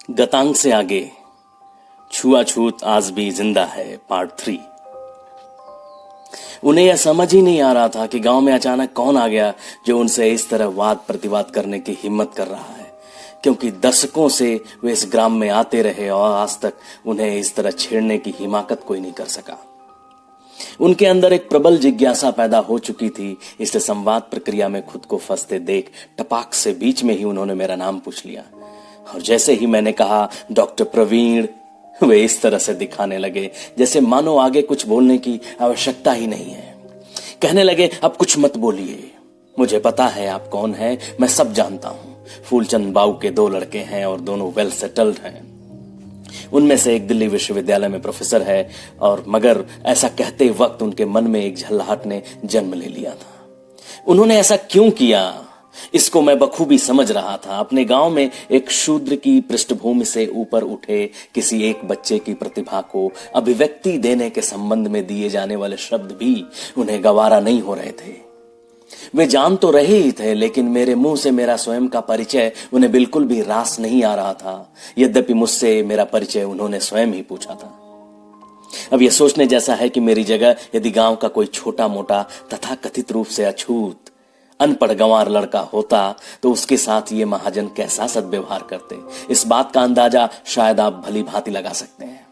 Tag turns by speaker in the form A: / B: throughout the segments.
A: गतांग से आगे छुआछूत आज भी जिंदा है पार्ट 3। उन्हें यह समझ ही नहीं आ रहा था कि गांव में अचानक कौन आ गया जो उनसे इस तरह वाद प्रतिवाद करने की हिम्मत कर रहा है, क्योंकि दशकों से वे इस ग्राम में आते रहे और आज तक उन्हें इस तरह छेड़ने की हिमाकत कोई नहीं कर सका। उनके अंदर एक प्रबल जिज्ञासा पैदा हो चुकी थी, इसलिए संवाद प्रक्रिया में खुद को फंसते देख टपाक से बीच में ही उन्होंने मेरा नाम पूछ लिया। और जैसे ही मैंने कहा डॉक्टर प्रवीण, वे इस तरह से दिखाने लगे जैसे मानो आगे कुछ बोलने की आवश्यकता ही नहीं है। कहने लगे, अब कुछ मत बोलिए, मुझे पता है आप कौन हैं, मैं सब जानता हूं। फूलचंद बाबू के 2 लड़के हैं और दोनों वेल सेटल्ड हैं। उनमें से एक दिल्ली विश्वविद्यालय में प्रोफेसर है, और मगर ऐसा कहते वक्त उनके मन में एक झल्लाहट ने जन्म ले लिया था। उन्होंने ऐसा क्यों किया, इसको मैं बखूबी समझ रहा था। अपने गांव में एक शूद्र की पृष्ठभूमि से ऊपर उठे किसी एक बच्चे की प्रतिभा को अभिव्यक्ति देने के संबंध में दिए जाने वाले शब्द भी उन्हें गवारा नहीं हो रहे थे। वे जान तो रहे ही थे, लेकिन मेरे मुंह से मेरा स्वयं का परिचय उन्हें बिल्कुल भी रास नहीं आ रहा था, यद्यपि मुझसे मेरा परिचय उन्होंने स्वयं ही पूछा था। अब यह सोचने जैसा है कि मेरी जगह यदि गांव का कोई छोटा मोटा तथा कथित रूप से अछूत अनपढ़ गंवार लड़का होता तो उसके साथ ये महाजन कैसा सद्व्यवहार करते, इस बात का अंदाजा शायद आप भली भांति लगा सकते हैं।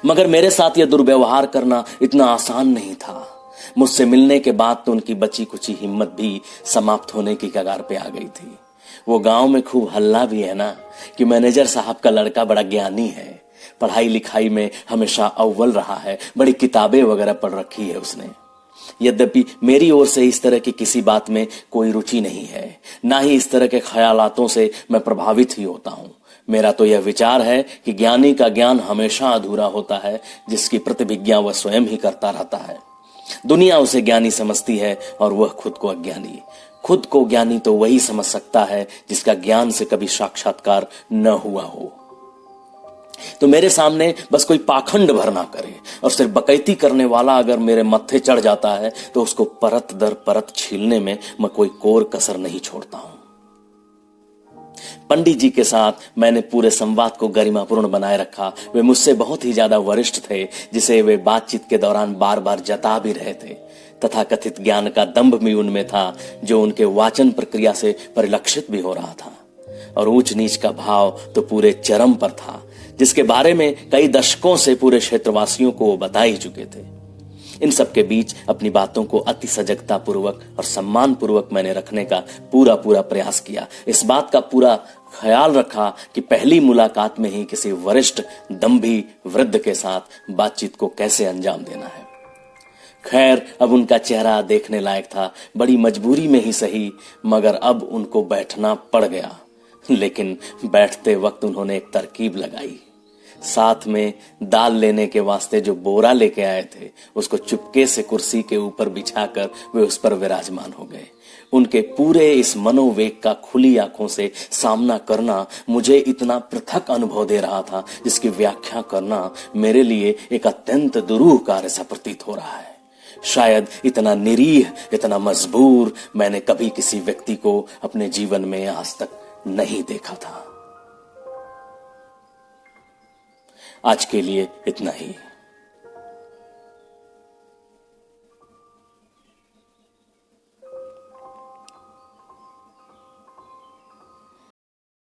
A: मगर मेरे साथ यह दुर्व्यवहार करना इतना आसान नहीं था। मुझसे मिलने के बाद तो उनकी बची कुची हिम्मत भी समाप्त होने की कगार पे आ गई थी। वो गांव में खूब हल्ला भी है ना कि मैनेजर साहब का लड़का बड़ा ज्ञानी है, पढ़ाई लिखाई में हमेशा अव्वल रहा है, बड़ी किताबें वगैरह पढ़ रखी है उसने। यद्यपि मेरी ओर से इस तरह की किसी बात में कोई रुचि नहीं है, ना ही इस तरह के ख्यालातों से मैं प्रभावित ही होता हूं। मेरा तो यह विचार है कि ज्ञानी का ज्ञान हमेशा अधूरा होता है जिसकी प्रतिभिज्ञा वह स्वयं ही करता रहता है। दुनिया उसे ज्ञानी समझती है और वह खुद को अज्ञानी। खुद को ज्ञानी तो वही समझ सकता है जिसका ज्ञान से कभी साक्षात्कार न हुआ हो। तो मेरे सामने बस कोई पाखंड भर ना करे, और सिर्फ बकैती करने वाला अगर मेरे मत्थे चढ़ जाता है तो उसको परत दर परत छीलने में मैं कोई कोर कसर नहीं छोड़ता हूं। पंडित जी के साथ मैंने पूरे संवाद को गरिमापूर्ण बनाए रखा। वे मुझसे बहुत ही ज्यादा वरिष्ठ थे, जिसे वे बातचीत के दौरान बार बार जता भी रहे थे। तथा कथित ज्ञान का दंभ भी उनमें था, जो उनके वाचन प्रक्रिया से परिलक्षित भी हो रहा था। और ऊंच नीच का भाव तो पूरे चरम पर था, जिसके बारे में कई दशकों से पूरे क्षेत्रवासियों को वो बता ही चुके थे। इन सब के बीच अपनी बातों को अति सजगता पूर्वक और सम्मान पूर्वक मैंने रखने का पूरा प्रयास किया। इस बात का पूरा ख्याल रखा कि पहली मुलाकात में ही किसी वरिष्ठ दंभी वृद्ध के साथ बातचीत को कैसे अंजाम देना है। खैर, अब उनका चेहरा देखने लायक था, बड़ी मजबूरी में ही सही, मगर अब उनको बैठना पड़ गया। लेकिन बैठते वक्त उन्होंने एक तरकीब लगाई। साथ में दाल लेने के वास्ते जो बोरा लेके आए थे उसको चुपके से कुर्सी के ऊपर बिछाकर वे उस पर विराजमान हो गए। उनके पूरे इस मनोवेग का खुली आंखों से सामना करना मुझे इतना पृथक अनुभव दे रहा था, जिसकी व्याख्या करना मेरे लिए एक अत्यंत दुरूह कार्य सा प्रतीत हो रहा है। शायद इतना निरीह, इतना मजबूर मैंने कभी किसी व्यक्ति को अपने जीवन में आज तक नहीं देखा था। आज के लिए इतना ही।